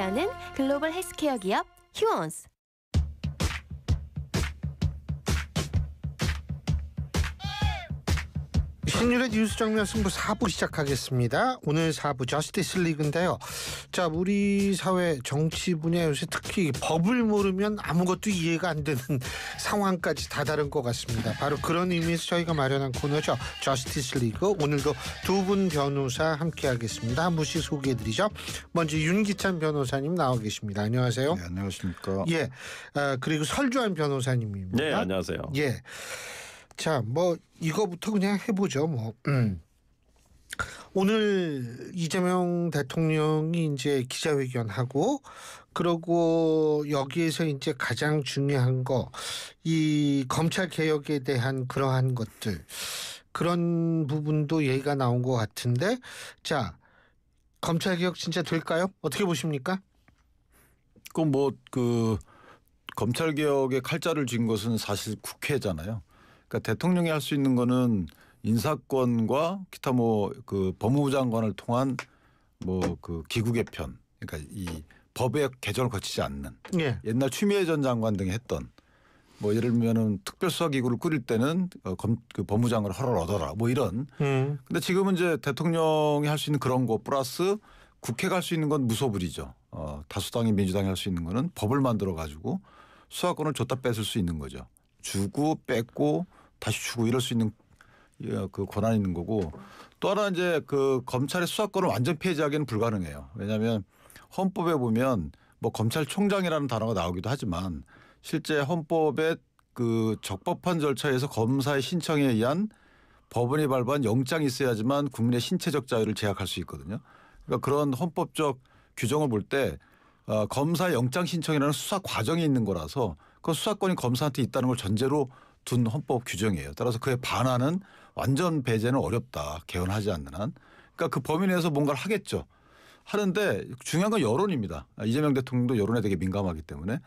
함께하는 글로벌 헬스케어 기업 휴원스. 신율의 뉴스 정면 승부 4부 시작하겠습니다. 오늘 4부 저스티스 리그인데요. 자, 우리 사회 정치 분야 요새 특히 법을 모르면 아무것도 이해가 안 되는 상황까지 다다른 것 같습니다. 바로 그런 의미에서 저희가 마련한 코너죠. 저스티스 리그. 오늘도 두 분 변호사 함께하겠습니다. 한 분씩 소개해드리죠. 먼저 윤기찬 변호사님 나와 계십니다. 안녕하세요. 네, 안녕하십니까. 예, 그리고 설주환 변호사님입니다. 네, 안녕하세요. 예. 자, 뭐 이거부터 그냥 해보죠. 뭐 오늘 이재명 대통령이 이제 기자회견하고 그러고 여기에서 이제 가장 중요한 거 이 검찰 개혁에 대한 그러한 것들 그런 부분도 얘기가 나온 것 같은데 자, 검찰 개혁 진짜 될까요? 어떻게 보십니까? 그 검찰 개혁에 칼자를 쥔 것은 사실 국회잖아요. 그러니까 대통령이 할 수 있는 거는 인사권과 기타 그 법무부 장관을 통한 그 기구 개편, 그러니까 이 법의 개정을 거치지 않는 예. 옛날 추미애 전 장관 등이 했던 예를 들면은 특별수사기구를 꾸릴 때는 그 법무장관을 허락을 얻어라 이런. 근데 지금은 이제 대통령이 할 수 있는 그런 거 플러스 국회가 할 수 있는 건 무소불위죠. 다수당이 민주당이 할 수 있는 거는 법을 만들어 가지고 수사권을 줬다 뺏을 수 있는 거죠. 주고 뺏고 다시 주고 이럴 수 있는 그 권한이 있는 거고 또 하나 이제 그 검찰의 수사권을 완전 폐지하기는 불가능해요. 왜냐하면 헌법에 보면 검찰총장이라는 단어가 나오기도 하지만 실제 헌법에 그 적법한 절차에서 검사의 신청에 의한 법원이 발부한 영장이 있어야지만 국민의 신체적 자유를 제약할 수 있거든요. 그러니까 그런 헌법적 규정을 볼 때 검사 영장 신청이라는 수사 과정이 있는 거라서 그 수사권이 검사한테 있다는 걸 전제로 둔 헌법 규정이에요. 따라서 그에 반하는 완전 배제는 어렵다. 개헌하지 않는 한. 그러니까 그 범위 내에서 뭔가를 하겠죠. 하는데 중요한 건 여론입니다. 이재명 대통령도 여론에 되게 민감하기 때문에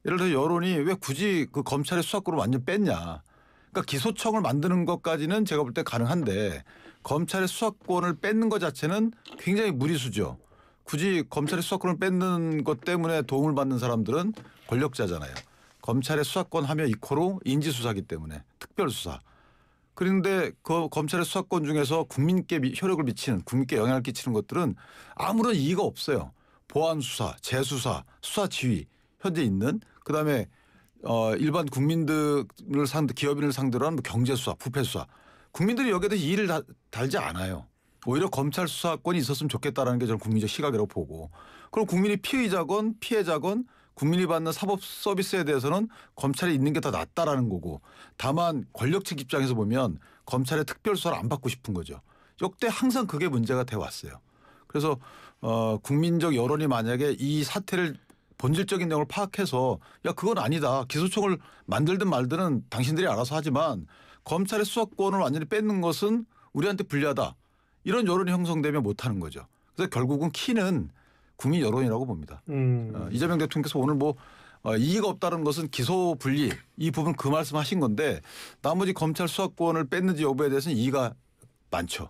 예를 들어 여론이 왜 굳이 그 검찰의 수사권을 완전 뺐냐. 그러니까 기소청을 만드는 것까지는 제가 볼 때 가능한데 검찰의 수사권을 뺏는 것 자체는 굉장히 무리수죠. 굳이 검찰의 수사권을 뺏는 것 때문에 도움을 받는 사람들은 권력자잖아요. 검찰의 수사권 하면 이코로 인지수사기 때문에 특별수사. 그런데 그 검찰의 수사권 중에서 국민께 효력을 미치는 국민께 영향을 끼치는 것들은 아무런 이의가 없어요. 보안수사, 재수사, 수사지휘 현재 있는 그다음에 일반 국민들을 기업인을 상대로 한 경제수사, 부패수사. 국민들이 여기에 대해서 이의를 달지 않아요. 오히려 검찰 수사권이 있었으면 좋겠다라는 게 저는 국민적 시각이라고 보고 그럼 국민이 피의자건 피해자건 국민이 받는 사법 서비스에 대해서는 검찰이 있는 게 더 낫다라는 거고 다만 권력 측 입장에서 보면 검찰의 특별수사를 안 받고 싶은 거죠. 역대 항상 그게 문제가 돼 왔어요. 그래서 국민적 여론이 만약에 이 사태를 본질적인 내용을 파악해서 야 그건 아니다. 기소청을 만들든 말든은 당신들이 알아서 하지만 검찰의 수사권을 완전히 뺏는 것은 우리한테 불리하다. 이런 여론이 형성되면 못하는 거죠. 그래서 결국은 키는 국민 여론이라고 봅니다. 이재명 대통령께서 오늘 이의가 없다는 것은 기소 분리 이 부분 그 말씀하신 건데 나머지 검찰 수사권을 뺐는지 여부에 대해서는 이의가 많죠.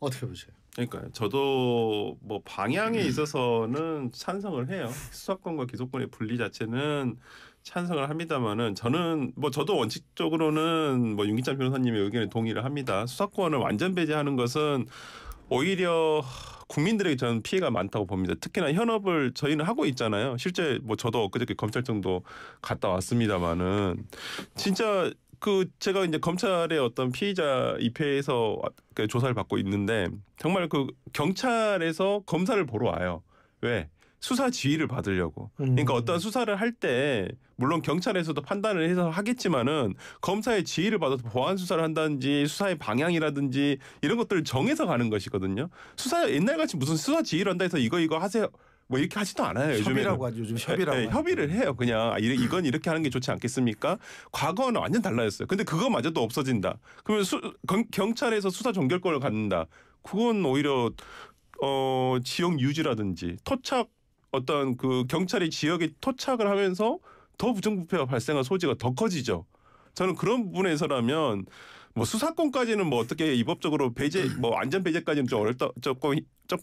어떻게 보세요? 그러니까요. 저도 방향에 있어서는 찬성을 해요. 수사권과 기소권의 분리 자체는 찬성을 합니다만은 저는 저도 원칙적으로는 윤기찬 변호사님의 의견에 동의를 합니다. 수사권을 완전 배제하는 것은 오히려 국민들에게 저는 피해가 많다고 봅니다. 특히나 현업을 저희는 하고 있잖아요. 실제 저도 엊그저께 검찰청도 갔다 왔습니다마는 진짜 제가 이제 검찰의 어떤 피의자 입회에서 조사를 받고 있는데 정말 경찰에서 검사를 보러 와요. 왜? 수사 지휘를 받으려고. 그러니까 어떤 수사를 할 때 물론 경찰에서도 판단을 해서 하겠지만은 검사의 지휘를 받아서 보안 수사를 한다든지 수사의 방향이라든지 이런 것들을 정해서 가는 것이거든요. 옛날같이 무슨 수사 지휘를 한다 해서 이거 하세요. 이렇게 하지도 않아요. 협의라고 하죠. 요즘 협의라고. 네, 협의를 해요. 그냥 이건 이렇게 하는 게 좋지 않겠습니까? 과거는 완전 달라졌어요. 근데 그거마저도 없어진다. 그러면 경찰에서 수사 종결권을 갖는다. 그건 오히려 지역 유지라든지 토착 어떤 경찰이 지역에 토착을 하면서 더 부정부패가 발생할 소지가 더 커지죠. 저는 그런 부분에서라면 뭐 수사권까지는 뭐 어떻게 입법적으로 배제 뭐 완전 배제까지는 좀 어렵다 조금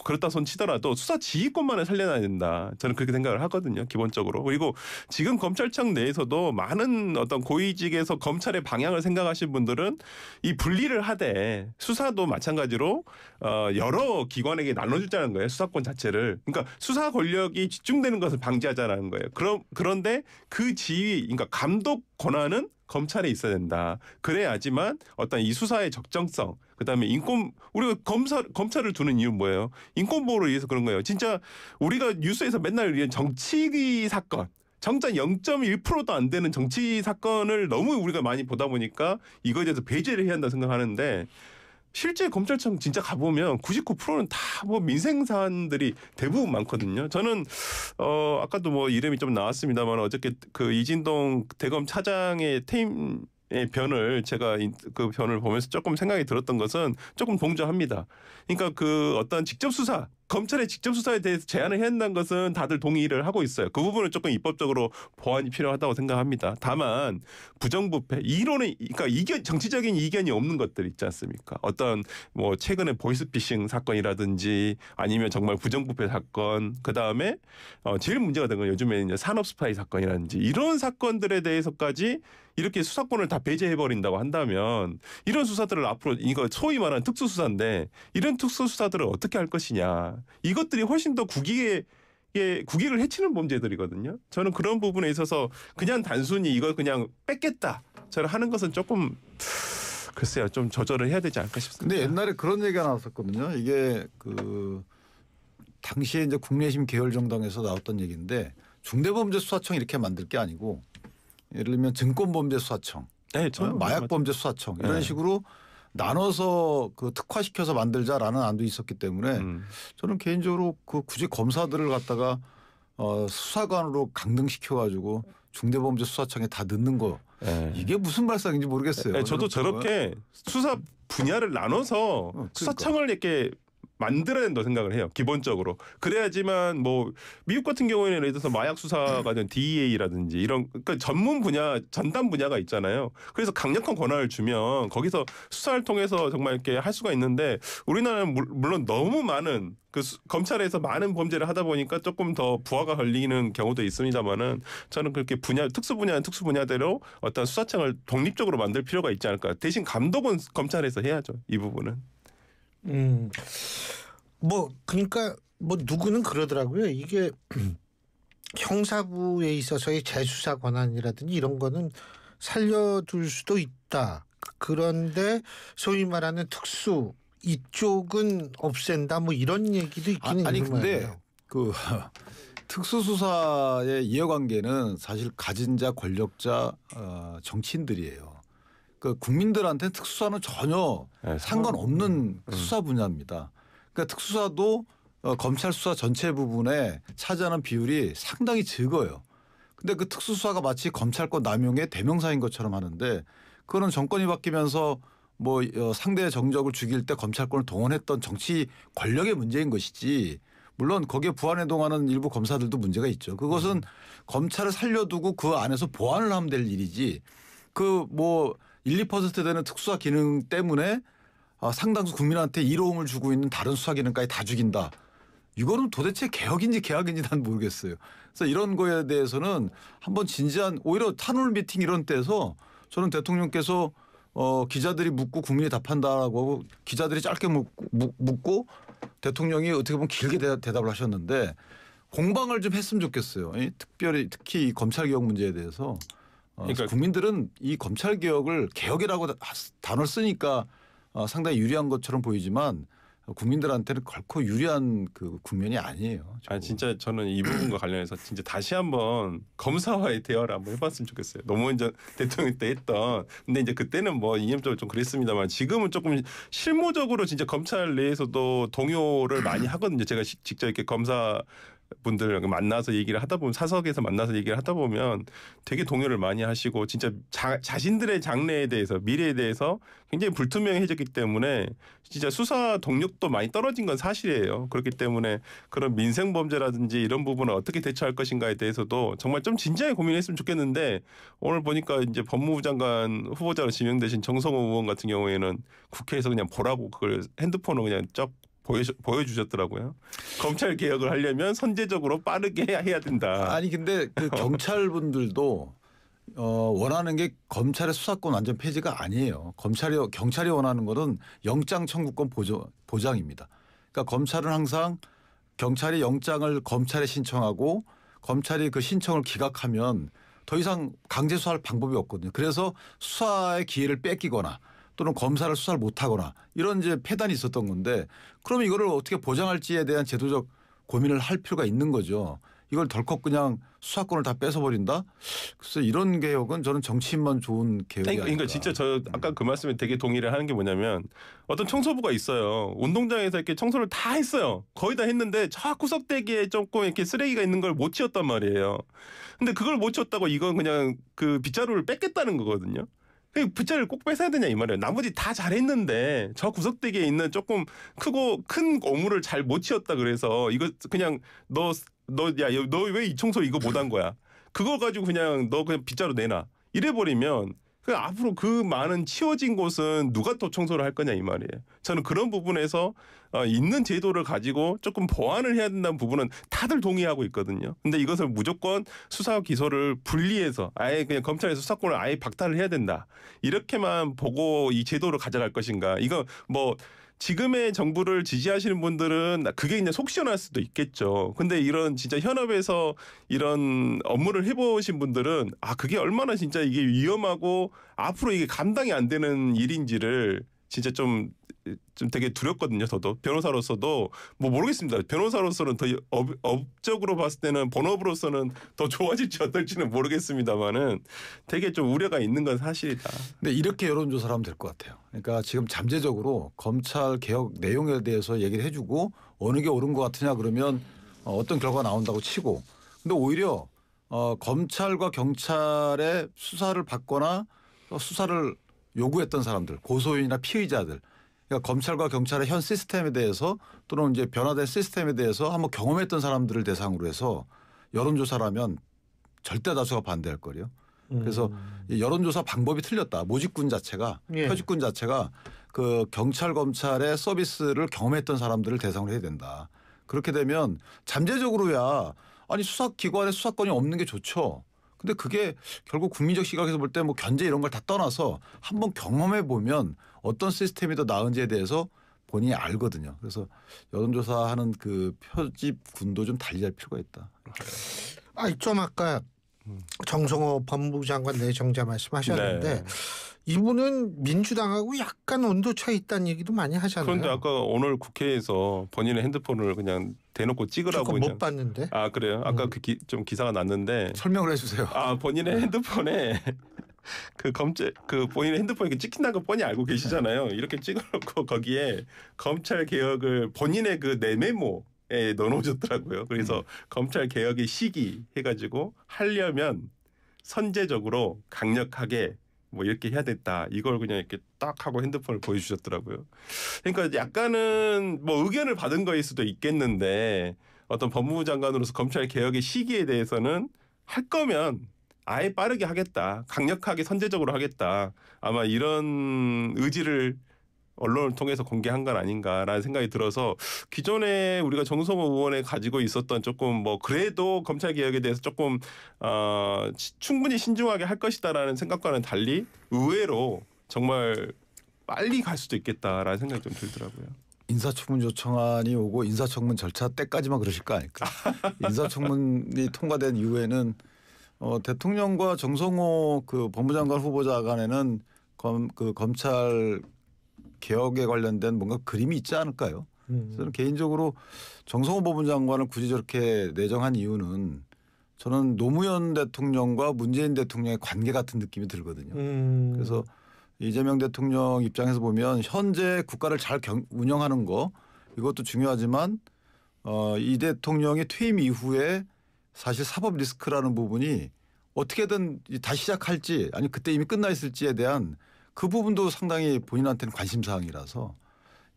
그렇다 손 치더라도 수사 지휘권만을 살려놔야 된다. 저는 그렇게 생각을 하거든요. 기본적으로. 그리고 지금 검찰청 내에서도 많은 어떤 고위직에서 검찰의 방향을 생각하신 분들은 이 분리를 하되 수사도 마찬가지로 여러 기관에게 나눠주자는 거예요. 수사권 자체를. 그러니까 수사 권력이 집중되는 것을 방지하자는 거예요. 그런데 그 지휘, 그러니까 감독 권한은 검찰에 있어야 된다. 그래야지만 어떤 이 수사의 적정성, 그다음에 우리가 검찰을 두는 이유는 뭐예요? 인권 보호를 위해서 그런 거예요. 진짜 우리가 뉴스에서 맨날 정치 사건, 정작 0.1%도 안 되는 정치 사건을 너무 우리가 많이 보다 보니까 이거에 대해서 배제를 해야 한다 생각하는데 실제 검찰청 진짜 가보면 99%는 다 뭐 민생 사안들이 대부분 많거든요. 저는 아까도 뭐 이름이 좀 나왔습니다만 어저께 그 이진동 대검 차장의 퇴임의 변을 제가 그 변을 보면서 조금 생각이 들었던 것은 조금 동조합니다. 그러니까 그 어떤 직접 수사 검찰의 직접 수사에 대해서 제한을 해야 한다는 것은 다들 동의를 하고 있어요. 그 부분은 조금 입법적으로 보완이 필요하다고 생각합니다. 다만 부정부패 이론의 그러니까 정치적인 이견이 없는 것들 있지 않습니까? 어떤 뭐 최근에 보이스피싱 사건이라든지 아니면 정말 부정부패 사건 그다음에 제일 문제가 된 건 요즘에 산업 스파이 사건이라든지 이런 사건들에 대해서까지 이렇게 수사권을 다 배제해버린다고 한다면 이런 수사들을 앞으로 이거 소위 말하는 특수수사인데 이런 특수수사들을 어떻게 할 것이냐. 이것들이 훨씬 더 국익을 해치는 범죄들이거든요. 저는 그런 부분에 있어서 그냥 단순히 이걸 그냥 뺏겠다. 저를 하는 것은 조금 글쎄요. 좀 조절을 해야 되지 않을까 싶습니다. 근데 옛날에 그런 얘기가 나왔었거든요. 이게 그 당시에 이제 국민의힘 계열정당에서 나왔던 얘기인데 중대범죄수사청 이렇게 만들 게 아니고 예를 들면 증권범죄수사청, 네, 마약범죄수사청 이런 식으로 나눠서 그 특화시켜서 만들자라는 안도 있었기 때문에 저는 개인적으로 그 굳이 검사들을 갖다가 수사관으로 강등시켜가지고 중대범죄수사청에 다 넣는 거 이게 무슨 발상인지 모르겠어요. 저도 저렇게 수사 분야를 나눠서 그러니까. 수사청을 이렇게 만들어야 된다고 생각을 해요. 기본적으로. 그래야지만 뭐 미국 같은 경우에는 예를 들어서 마약 수사가 된 DEA라든지 이런 그러니까 전문 분야 전담 분야가 있잖아요. 그래서 강력한 권한을 주면 거기서 수사를 통해서 정말 이렇게 할 수가 있는데 우리나라는 물론 너무 많은 검찰에서 많은 범죄를 하다 보니까 조금 더 부하가 걸리는 경우도 있습니다만은 저는 그렇게 특수 분야대로 어떤 수사청을 독립적으로 만들 필요가 있지 않을까. 대신 감독은 검찰에서 해야죠. 이 부분은. 뭐 그러니까 뭐 누구는 그러더라고요. 이게 형사부에 있어서의 재수사 권한이라든지 이런 거는 살려둘 수도 있다. 그런데 소위 말하는 특수 이쪽은 없앤다. 뭐 이런 얘기도 있기는 아니 있는 근데 거예요. 그 특수수사의 이해관계는 사실 가진 자 권력자 정치인들이에요. 그 국민들한테 특수사는 전혀 상관없는 수사 분야입니다. 그러니까 특수사도 검찰 수사 전체 부분에 차지하는 비율이 상당히 적어요. 근데 그 특수수사가 마치 검찰권 남용의 대명사인 것처럼 하는데 그거는 정권이 바뀌면서 뭐 상대의 정적을 죽일 때 검찰권을 동원했던 정치 권력의 문제인 것이지 물론 거기에 부안해동하는 일부 검사들도 문제가 있죠. 그것은 검찰을 살려두고 그 안에서 보완을 하면 될 일이지 그 뭐 1, 2% 되는 특수사 기능 때문에 상당수 국민한테 이로움을 주고 있는 다른 수사 기능까지 다 죽인다. 이거는 도대체 개혁인지 개혁인지 난 모르겠어요. 그래서 이런 거에 대해서는 한번 진지한 오히려 탄울 미팅 이런 때에서 저는 대통령께서 기자들이 묻고 국민이 답한다라고 하고 기자들이 짧게 묻고 대통령이 어떻게 보면 길게 대답을 하셨는데 공방을 좀 했으면 좋겠어요. 특히 이 검찰개혁 문제에 대해서. 그러니까 국민들은 이 검찰개혁을 개혁이라고 단어를 쓰니까 상당히 유리한 것처럼 보이지만 국민들한테는 결코 유리한 그 국면이 아니에요. 진짜 저는 이 부분과 관련해서 진짜 다시 한번 검사와의 대화를 한번 해봤으면 좋겠어요. 노무현 전 대통령 때 했던. 근데 이제 그때는 뭐 이념적으로 좀 그랬습니다만 지금은 조금 실무적으로 진짜 검찰 내에서도 동요를 많이 하거든요. 제가 직접 이렇게 검사 분들 만나서 얘기를 하다 보면 사석에서 만나서 얘기를 하다 보면 되게 동요를 많이 하시고 진짜 자신들의 장래에 대해서 미래에 대해서 굉장히 불투명해졌기 때문에 진짜 수사 동력도 많이 떨어진 건 사실이에요. 그렇기 때문에 그런 민생 범죄라든지 이런 부분을 어떻게 대처할 것인가에 대해서도 정말 좀 진지하게 고민했으면 좋겠는데 오늘 보니까 이제 법무부 장관 후보자로 지명되신 정성호 의원 같은 경우에는 국회에서 그냥 보라고 그걸 핸드폰을 그냥 쩍 보여주셨더라고요. 검찰 개혁을 하려면 선제적으로 빠르게 해야 된다. 아니 근데 그 경찰 분들도 원하는 게 검찰의 수사권 완전 폐지가 아니에요. 경찰이 원하는 것은 영장 청구권 보장입니다. 그러니까 검찰은 항상 경찰이 영장을 검찰에 신청하고 검찰이 그 신청을 기각하면 더 이상 강제 수사할 방법이 없거든요. 그래서 수사의 기회를 뺏기거나 또는 검사를 수사를 못하거나 이런 이제 폐단이 있었던 건데 그러면 이거를 어떻게 보장할지에 대한 제도적 고민을 할 필요가 있는 거죠. 이걸 덜컥 그냥 수사권을 다 뺏어버린다? 그래서 이런 개혁은 저는 정치인만 좋은 개혁이 아닐까. 그러니까 진짜 저 아까 그 말씀에 되게 동의를 하는 게 뭐냐면 어떤 청소부가 있어요. 운동장에서 이렇게 청소를 다 했어요. 거의 다 했는데 저 구석대기에 조금 이렇게 쓰레기가 있는 걸 못 치웠단 말이에요. 근데 그걸 못 치웠다고 이건 그냥 그 빗자루를 뺏겠다는 거거든요. 빗자루를 꼭 뺏어야 되냐 이 말이에요. 나머지 다 잘했는데 저 구석대기에 있는 조금 크고 큰 오물을 잘 못 치웠다 그래서 이거 그냥 너 왜 이 청소 이거 못한 거야? 그거 가지고 그냥 너 그냥 빗자루 내놔. 이래버리면 그 앞으로 그 많은 치워진 곳은 누가 또 청소를 할 거냐 이 말이에요. 저는 그런 부분에서 있는 제도를 가지고 조금 보완을 해야 된다는 부분은 다들 동의하고 있거든요. 근데 이것을 무조건 수사와 기소를 분리해서 아예 그냥 검찰의 수사권을 아예 박탈을 해야 된다. 이렇게만 보고 이 제도를 가져갈 것인가. 이거 뭐 지금의 정부를 지지하시는 분들은 그게 그냥 속 시원할 수도 있겠죠. 근데 이런 진짜 현업에서 이런 업무를 해보신 분들은 그게 얼마나 진짜 이게 위험하고 앞으로 이게 감당이 안 되는 일인지를 진짜 좀 되게 두렵거든요. 저도 변호사로서도 뭐 모르겠습니다. 변호사로서는 더 업적으로 봤을 때는 본업으로서는 더 좋아질지 어떨지는 모르겠습니다만은 되게 좀 우려가 있는 건 사실이다. 근데 이렇게 여론조사를 하면 될 것 같아요. 그러니까 지금 잠재적으로 검찰 개혁 내용에 대해서 얘기를 해주고 어느 게 옳은 것 같으냐 그러면 어떤 결과가 나온다고 치고 근데 오히려 검찰과 경찰의 수사를 받거나 수사를 요구했던 사람들 고소인이나 피의자들 그러니까 검찰과 경찰의 현 시스템에 대해서 또는 이제 변화된 시스템에 대해서 한번 경험했던 사람들을 대상으로 해서 여론조사라면 절대 다수가 반대할 거예요. 그래서 이 여론조사 방법이 틀렸다. 모집군 자체가 표집군 자체가 그 경찰 검찰의 서비스를 경험했던 사람들을 대상으로 해야 된다. 그렇게 되면 잠재적으로야 아니 수사기관에 수사권이 없는 게 좋죠. 근데 그게 결국 국민적 시각에서 볼 때 뭐 견제 이런 걸 다 떠나서 한번 경험해 보면 어떤 시스템이 더 나은지에 대해서 본인이 알거든요. 그래서 여론조사하는 그 표집군도 좀 달리할 필요가 있다. 좀 아까 정성호 법무부 장관 내정자 말씀하셨는데 이분은 민주당하고 약간 온도차 있다는 얘기도 많이 하잖아요. 그런데 아까 오늘 국회에서 본인의 핸드폰을 그냥 대놓고 찍으라고 그냥 못 봤는데. 그래요? 아까 좀 기사가 났는데 설명을 해주세요. 본인의 핸드폰에 그 본인의 핸드폰에 찍힌다는 거 뻔히 알고 계시잖아요. 이렇게 찍어놓고 거기에 검찰 개혁을 본인의 그 내메모에 넣어놓으셨더라고요. 그래서 검찰 개혁의 시기 해가지고 하려면 선제적으로 강력하게 뭐 이렇게 해야 됐다. 이걸 그냥 이렇게 딱 하고 핸드폰을 보여주셨더라고요. 그러니까 약간은 뭐 의견을 받은 거일 수도 있겠는데 어떤 법무부 장관으로서 검찰 개혁의 시기에 대해서는 할 거면 아예 빠르게 하겠다. 강력하게 선제적으로 하겠다. 아마 이런 의지를 언론을 통해서 공개한 건 아닌가라는 생각이 들어서 기존에 우리가 정성호 의원에 가지고 있었던 조금 뭐 그래도 검찰 개혁에 대해서 조금 충분히 신중하게 할 것이다라는 생각과는 달리 의외로 정말 빨리 갈 수도 있겠다라는 생각이 좀 들더라고요. 인사청문 요청안이 오고 인사청문 절차 때까지만 그러실 거 아닐까. 인사청문이 통과된 이후에는 대통령과 정성호 그 법무장관 후보자 간에는 검찰 개혁에 관련된 뭔가 그림이 있지 않을까요? 저는 개인적으로 정성호 법무장관을 굳이 저렇게 내정한 이유는 저는 노무현 대통령과 문재인 대통령의 관계 같은 느낌이 들거든요. 그래서 이재명 대통령 입장에서 보면 현재 국가를 잘 운영하는 거 이것도 중요하지만 이 대통령의 퇴임 이후에 사실 사법 리스크라는 부분이 어떻게든 다시 시작할지 아니 그때 이미 끝나 있을지에 대한 그 부분도 상당히 본인한테는 관심 사항이라서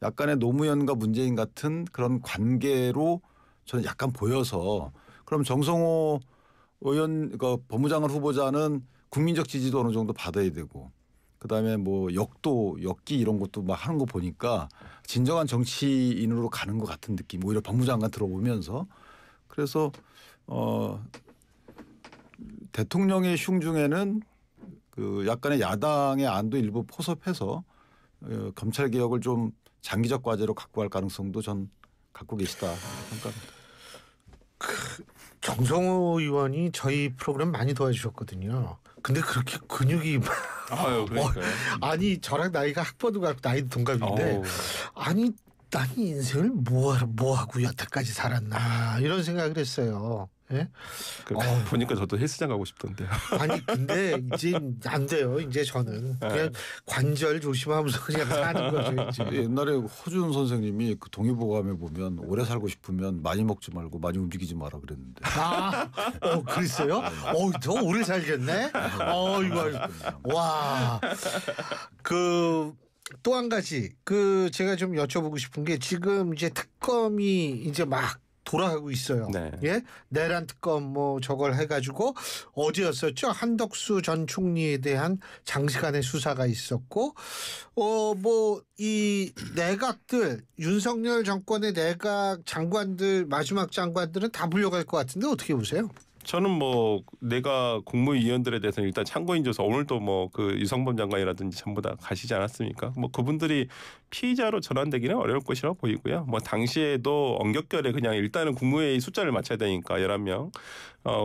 약간의 노무현과 문재인 같은 그런 관계로 저는 약간 보여서 그럼 정성호 의원 법무장관 후보자는 국민적 지지도 어느 정도 받아야 되고 그다음에 뭐 역기 이런 것도 막 하는 거 보니까 진정한 정치인으로 가는 것 같은 느낌 오히려 법무장관 들어보면서 그래서 대통령의 흉 중에는 그 약간의 야당의 안도 일부 포섭해서 검찰 개혁을 좀 장기적 과제로 갖고 갈 가능성도 전 갖고 계시다 생각합니다. 정성호 의원이 저희 프로그램 많이 도와주셨거든요. 근데 그렇게 근육이 아유, 그러니까요. 아니 저랑 나이가 학번도 같고 나이도 동갑인데 어우. 아니 나는 인생을 뭐 하고 여태까지 살았나 이런 생각을 했어요. 예? 보니까 저도 헬스장 가고 싶던데요. 아니 근데 이제 안 돼요. 이제 저는 그냥 관절 조심하면서 그냥 사는 거죠. 이제. 옛날에 허준 선생님이 그 동의보감에 보면 오래 살고 싶으면 많이 먹지 말고 많이 움직이지 마라 그랬는데. 그랬어요? 더 오래 살겠네. 이거 와. 또 한 가지 제가 좀 여쭤보고 싶은 게 지금 이제 특검이 이제 막 돌아가고 있어요. 네. 예, 내란 특검 뭐 저걸 해가지고 어디였었죠? 한덕수 전 총리에 대한 장시간의 수사가 있었고, 뭐 이 내각들 윤석열 정권의 내각 장관들 마지막 장관들은 다 불려갈 것 같은데 어떻게 보세요? 저는 뭐 내가 국무위원들에 대해서는 일단 참고인 조사 오늘도 뭐 그 유성범 장관이라든지 전부 다 가시지 않았습니까? 뭐 그분들이 피의자로 전환되기는 어려울 것이라고 보이고요. 뭐 당시에도 엄격결에 그냥 일단은 국무회의 숫자를 맞춰야 되니까 11명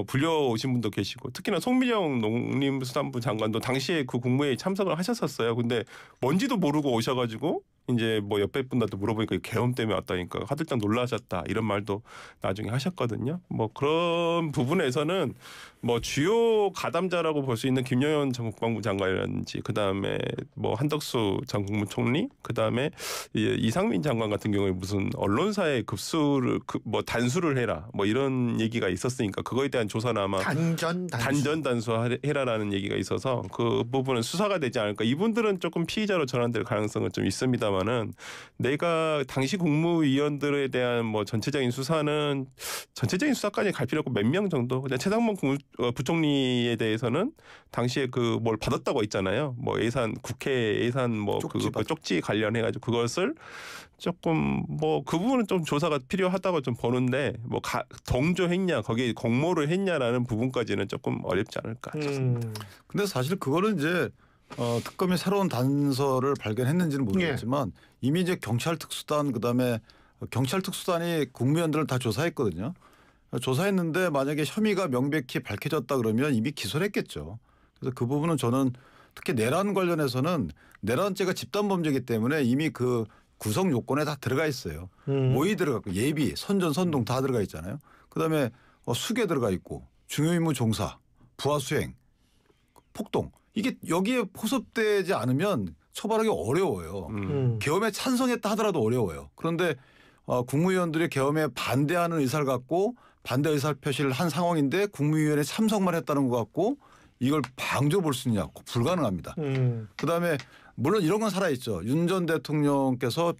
불려오신 분도 계시고 특히나 송민영 농림수산부 장관도 당시에 그 국무회의 참석을 하셨었어요. 근데 뭔지도 모르고 오셔가지고 이제 뭐 옆에 분들도 물어보니까 계엄 때문에 왔다니까 화들짝 놀라셨다 이런 말도 나중에 하셨거든요. 뭐 그런 부분에서는 뭐 주요 가담자라고 볼 수 있는 김영현 전 국방부 장관이라든지 그다음에 뭐 한덕수 전 국무총리 그다음에 이상민 장관 같은 경우에 무슨 언론사의 급수를 뭐 단수를 해라 뭐 이런 얘기가 있었으니까 그거에 대한 조사는 아마 단전 단수해라라는 얘기가 있어서 그 부분은 수사가 되지 않을까. 이분들은 조금 피의자로 전환될 가능성은 좀 있습니다만은 내가 당시 국무위원들에 대한 뭐 전체적인 수사는 전체적인 수사까지 갈 필요 없고 몇 명 정도 그냥 최상봉 부총리에 대해서는 당시에 그 뭘 받았다고 했잖아요. 뭐 예산 국회 예산 뭐 쪽지 관련해가지고 그것을 조금 뭐 그 부분은 좀 조사가 필요하다고 좀 보는데 뭐 동조했냐 거기에 공모를 했냐라는 부분까지는 조금 어렵지 않을까 싶습니다. 근데 사실 그거는 이제 특검이 새로운 단서를 발견했는지는 모르겠지만 이미 이제 경찰 특수단 그다음에 경찰 특수단이 국무위원들을 다 조사했거든요. 조사했는데 만약에 혐의가 명백히 밝혀졌다 그러면 이미 기소를 했겠죠. 그래서 그 부분은 저는 특히 내란 관련해서는 내란죄가 집단범죄이기 때문에 이미 그 구성 요건에 다 들어가 있어요. 모의 들어갔고 예비, 선전, 선동 다 들어가 있잖아요. 그다음에 수괴 들어가 있고 중요임무 종사, 부하 수행, 폭동 이게 여기에 포섭되지 않으면 처벌하기 어려워요. 계엄에 찬성했다 하더라도 어려워요. 그런데 국무위원들이 계엄에 반대하는 의사를 갖고 반대 의사 표시를 한 상황인데 국무위원회 참석만 했다는 것 같고 이걸 방조 볼 수 있냐? 불가능합니다. 그다음에 물론 이런 건 살아있죠. 윤 전 대통령께서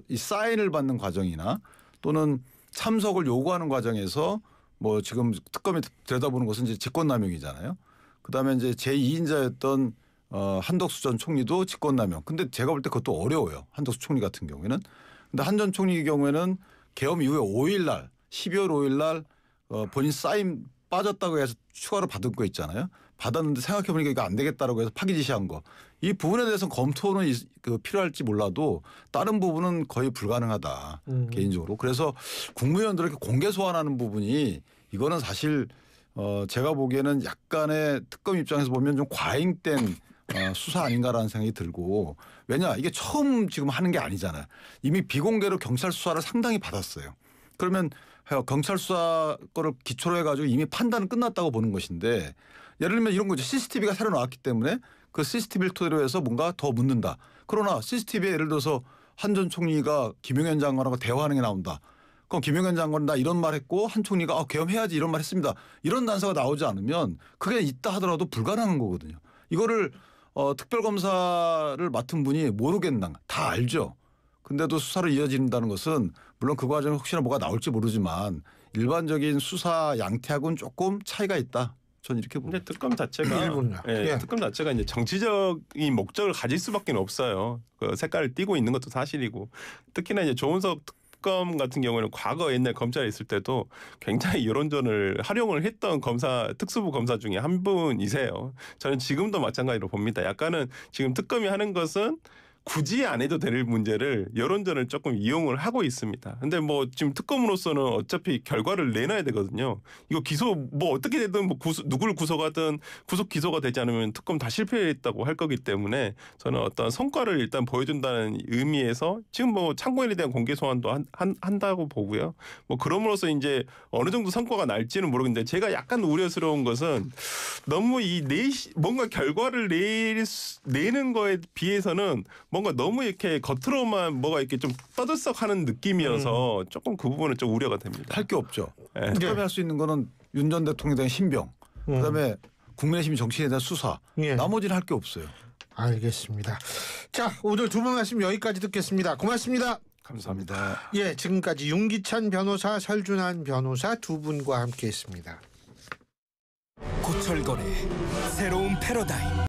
이 사인을 받는 과정이나 또는 참석을 요구하는 과정에서 뭐 지금 특검이 들여다보는 것은 이제 직권남용이잖아요. 그다음에 이제 제2인자였던 한덕수 전 총리도 직권남용. 근데 제가 볼 때 그것도 어려워요. 한덕수 총리 같은 경우에는. 근데 한 전 총리 경우에는 계엄 이후에 5일 날 12월 5일 날 본인 사인 빠졌다고 해서 추가로 받은 거 있잖아요. 받았는데 생각해보니까 이거 안 되겠다라고 해서 파기 지시한 거. 이 부분에 대해서는 검토는 필요할지 몰라도 다른 부분은 거의 불가능하다. 개인적으로. 그래서 국무위원들 이렇게 공개 소환하는 부분이 이거는 사실 제가 보기에는 약간의 특검 입장에서 보면 좀 과잉된 수사 아닌가라는 생각이 들고 왜냐 이게 처음 지금 하는 게 아니잖아요. 이미 비공개로 경찰 수사를 상당히 받았어요. 그러면 경찰 수사 거를 기초로 해가지고 이미 판단은 끝났다고 보는 것인데 예를 들면 이런 거죠. CCTV가 새로 나왔기 때문에 그 CCTV를 토대로 해서 뭔가 더 묻는다. 그러나 CCTV에 예를 들어서 한 전 총리가 김용현 장관하고 대화하는 게 나온다. 그럼 김영현 장관 나 이런 말 했고 한 총리가 계엄해야지 이런 말 했습니다. 이런 단서가 나오지 않으면 그게 있다 하더라도 불가능한 거거든요. 이거를 특별검사를 맡은 분이 모르겠나 다 알죠. 근데도 수사로 이어진다는 것은 물론 그 과정에 혹시나 뭐가 나올지 모르지만 일반적인 수사 양태하고는 조금 차이가 있다. 전 이렇게 봅니다. 근데 특검 자체가 특검 자체가 이제 정치적인 목적을 가질 수밖에 없어요. 그 색깔을 띠고 있는 것도 사실이고 특히나 이제 조은석 특검 같은 경우는 과거 옛날 검찰에 있을 때도 굉장히 여론전을 활용을 했던 특수부 검사 중에 한 분이세요. 저는 지금도 마찬가지로 봅니다. 약간은 지금 특검이 하는 것은 굳이 안 해도 될 문제를 여론전을 조금 이용을 하고 있습니다. 근데 뭐 지금 특검으로서는 어차피 결과를 내놔야 되거든요. 이거 기소 뭐 어떻게 되든 뭐 누구를 구속하든 구속 기소가 되지 않으면 특검 다 실패했다고 할 거기 때문에 저는 어떤 성과를 일단 보여준다는 의미에서 지금 뭐 참고인에 대한 공개 소환도 한다고 보고요. 뭐 그럼으로써 이제 어느 정도 성과가 날지는 모르겠는데 제가 약간 우려스러운 것은 너무 뭔가 결과를 내는 거에 비해서는 뭔가 너무 이렇게 겉으로만 뭐가 이렇게 좀 떠들썩하는 느낌이어서 조금 그 부분은 좀 우려가 됩니다. 할 게 없죠. 네. 특검이 할 수 있는 거는 윤 전 대통령에 대한 신병, 그다음에 국민의힘 정치인에 대한 수사. 나머지는 할 게 없어요. 알겠습니다. 자, 오늘 두 분 말씀 여기까지 듣겠습니다. 고맙습니다. 감사합니다. 예, 지금까지 윤기찬 변호사, 설준환 변호사 두 분과 함께했습니다. 고철거래 새로운 패러다임.